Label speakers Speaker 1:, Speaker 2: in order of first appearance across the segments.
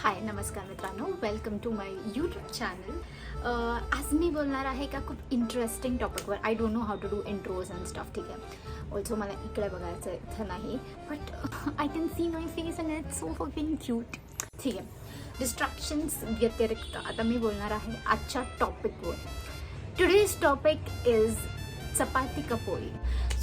Speaker 1: हाय नमस्कार मित्रांनो, welcome to my YouTube channel. आज मी बोलणार आहे का खूप इंटरेस्टिंग टॉपिकवर. I don't know how to do intros and stuff. ठीक आहे, ऑल्सो मला इकडे बघायचं इथं नाही, but I can see my face and it's so fucking cute. ठीक आहे, डिस्ट्रॅक्शन्स व्यतिरिक्त आता मी बोलणार आहे आजच्या टॉपिकवर. टुडेज टॉपिक इज चपाती का पोळी.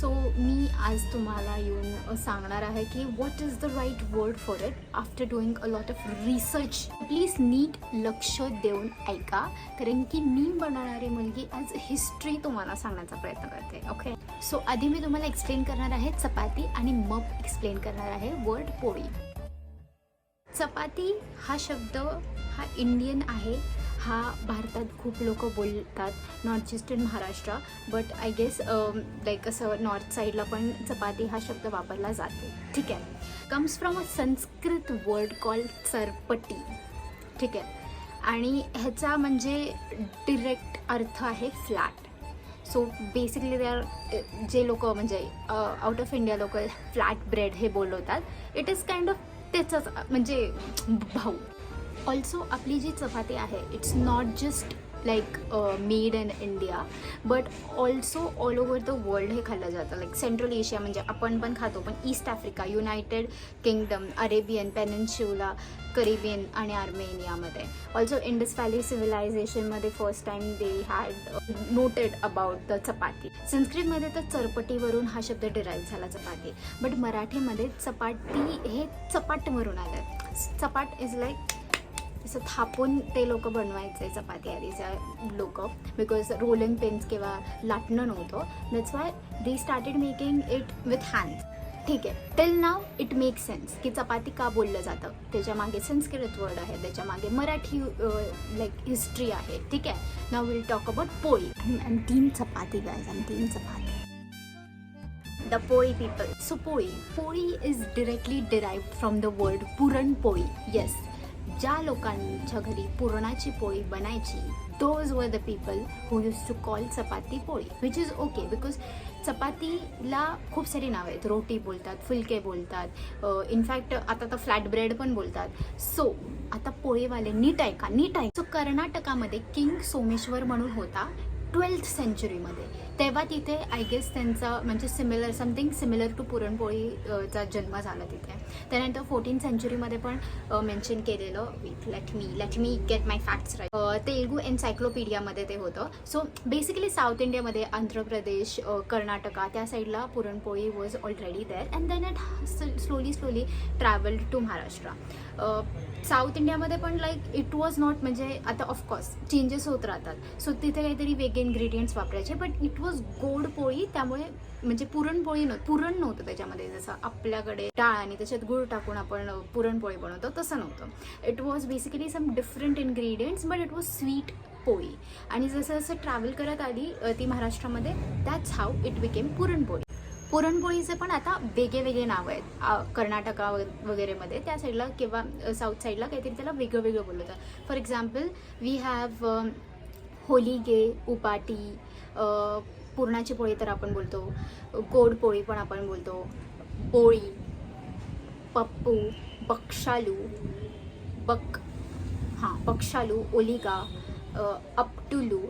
Speaker 1: सो मी आज तुम्हाला येऊन सांगणार आहे की what is the right word for it after doing a lot of research. Please नीट लक्ष देऊन ऐका, कारण की मी बनवणारी मुलगी आज हिस्ट्री तुम्हाला सांगण्याचा प्रयत्न करते. ओके, सो आधी मी तुम्हाला एक्सप्लेन करणार आहे चपाती आणि मग एक्सप्लेन करणार आहे वर्ड पोळी. चपाती हा शब्द हा इंडियन आहे. हा भारतात खूप लोक बोलतात, not just in Maharashtra, but I guess like असं नॉर्थ साईडला पण चपाती हा शब्द वापरला जातो. ठीक आहे, comes from a Sanskrit word called charpati. ठीक आहे, आणि ह्याचा म्हणजे डिरेक्ट अर्थ आहे flat. So basically they are जे लोक म्हणजे आउट ऑफ इंडिया लोक फ्लॅट ब्रेड हे बोलवतात. इट इज काइंड ऑफ त्याचाच म्हणजे भाऊ. ऑल्सो आपली जी चपाती आहे it's not just like made in India, but also all over the world हे खाल्लं जातं. लाईक सेंट्रल एशिया म्हणजे आपण पण खातो, पण East Africa, United Kingdom, Arabian Peninsula, Caribbean आणि आर्मेनियामध्ये. ऑल्सो इंडस व्हॅली सिव्हिलायझेशनमध्ये first time they had noted about the chapati. संस्कृतमध्ये तर चरपटीवरून हा शब्द डिराईव्ह झाला चपाती, बट मराठीमध्ये चपाती हे चपाटवरून आलं. चपाट इज लाईक असं थापून ते लोक बनवायचे चपाती आधीच्या लोक, बिकॉज रोलिंग पेन्स किंवा लाटणं नव्हतं. That's why they started making it with hands. ठीक आहे, till now it make sense की चपाती का बोललं जातं. त्याच्या मागे संस्कृत वर्ड आहे, त्याच्या मागे मराठी लाईक हिस्ट्री आहे. ठीक आहे, नाव विल टॉक अबाउट पोळी. आणि तीन चपाती गायज, आणि तीन chapati. The poli people. So poli is directly derived from the word puranpoli. Yes, ज्या लोकांच्या घरी पुरणाची पोळी बनायची, those were the people who used to call chapati poli, which is okay, because चपातीला खूप सारी नावं आहेत. रोटी बोलतात, फुलके बोलतात, इनफॅक्ट आता तर फ्लॅट ब्रेड पण बोलतात. सो आता पोळीवाले नीट ऐका. सो कर्नाटकामध्ये किंग सोमेश्वर म्हणून होता 12th सेंचुरीमध्ये. तेव्हा तिथे आय गेस त्यांचा म्हणजे समथिंग सिमिलर टू पुरणपोळीचा जन्म झाला तिथे. त्यानंतर 14th सेंचुरीमध्ये पण मेन्शन केलेलं, let me get my facts right, Telugu एन्सायक्लोपीडियामध्ये ते होतं. सो बेसिकली साऊथ इंडियामध्ये आंध्र प्रदेश, कर्नाटका त्या साईडला puran poli was already there, and then it slowly travelled to Maharashtra. South इंडियामध्ये पण लाईक इट वॉज नॉट म्हणजे आता ऑफकोर्स चेंजेस होत राहतात. सो तिथे काहीतरी वेगळे इन्ग्रेडियंट्स वापरायचे, बट इट वॉज गोड पोळी. त्यामुळे म्हणजे पुरण नव्हतं त्याच्यामध्ये, जसं आपल्याकडे डाळ आणि त्याच्यात गुळ टाकून आपण पुरणपोळी बनवतो तसं नव्हतं. It was basically some different ingredients, but it was sweet poli. आणि जसं जसं ट्रॅव्हल करत आली ती महाराष्ट्रामध्ये, that's how it became puranpoli. पुरणपोळीचे पण आता वेगळे नावं आहेत. कर्नाटका वगैरेमध्ये त्या साईडला किंवा साऊथ साईडला काहीतरी त्याला वेगळं बोललं जातं. For example we have holige, उपाटी, पुरणाची पोळी तर आपण बोलतो, गोड पोळी पण आपण बोलतो, पोळी, पप्पू, बक्षालू, ओलिगा, अपटुलू.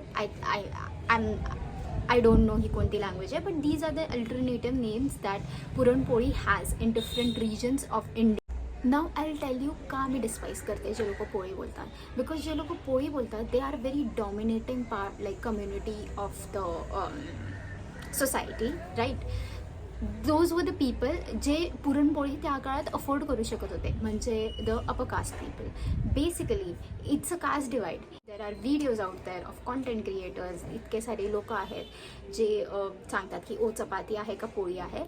Speaker 1: I don't know ही कोणती लँग्वेज आहे, but these are the alternative names that puran poli has in different regions of India. नाव आय विल टेल यू का मी डिस्पाईस करते जे लोक पोळी बोलतात. बिकॉज जे लोक पोळी बोलतात they are very dominating part like community of the society, right. Those were the people जे पुरणपोळी त्या काळात अफोर्ड करू शकत होते, म्हणजे the upper caste people. Basically it's a caste divide. There are videos out there of content creators. इतके सारे लोक आहेत जे सांगतात की ओ चपाती आहे का पोळी आहे.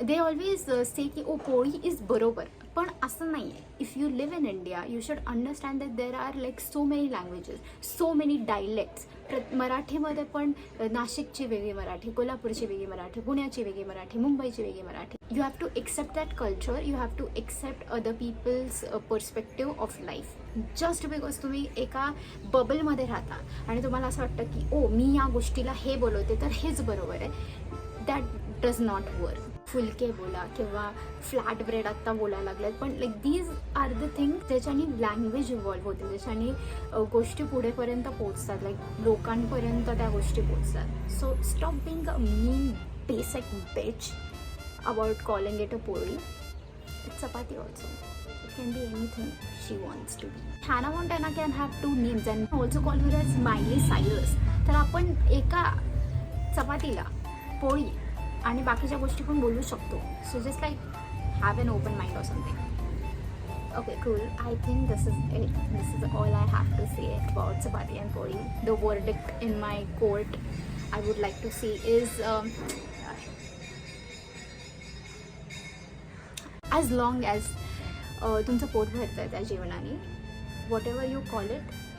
Speaker 1: दे ऑलवेज से की ओ पोळी इज बरोबर, पण असं नाही आहे. If you live in India you should understand that there are like so many languages, so many dialects. मराठीमध्ये पण नाशिकची वेगळी मराठी, कोल्हापूरची वेगळी मराठी, पुण्याची वेगळी मराठी, मुंबईची वेगळी Marathi. You have to accept that culture, you have to accept other people's perspective of life. Just because तुम्ही एका बबलमध्ये राहता आणि तुम्हाला असं वाटतं की ओ मी या गोष्टीला हे बोलवते तर हेच बरोबर आहे, दॅट डज नॉट वर्क. फुलके बोला किंवा फ्लॅट ब्रेड आत्ता बोलायला लागल्यात, पण like these are the thing ज्याच्याने लँग्वेज इव्हॉल्व होते, ज्याच्याने गोष्टी पुढेपर्यंत पोचतात, लाईक लोकांपर्यंत त्या गोष्टी पोचतात. So stop being a mean basic bitch about calling it a poli. It's chapati also. It can be anything she wants to be. Hannah Montana can have 2 names and also call her as Miley Cyrus. तर आपण एका चपातीला पोळी आणि बाकीच्या गोष्टी पण बोलू शकतो. So just like have an open mind or something. Okay, cool. I think this is it. This is all I have to say about chapati and pori. The verdict in my court, I would like to say, is as long as तुमचं पोट भरतं आहे त्या जेवणाने, whatever you call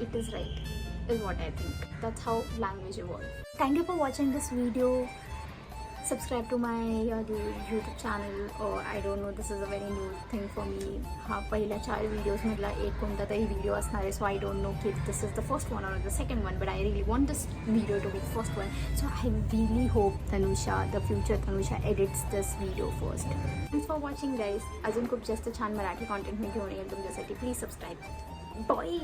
Speaker 1: it is right is what I think. That's how language evolve. Thank you for watching this video. Subscribe to my YouTube channel. I don't know, this is a very new thing for me. हा पहिल्या 4 व्हिडिओजमधला एक कोणता तरी video असणार आहे. So I don't know की this is the first one or the second one, but I really want this video to be the first one. So I really hope Tanusha, the future Tanusha, edits this video first. Thanks for watching guys. अजून खूप जास्त छान Marathi content मी घेऊन येईल तुमच्यासाठी. Please subscribe. Bye.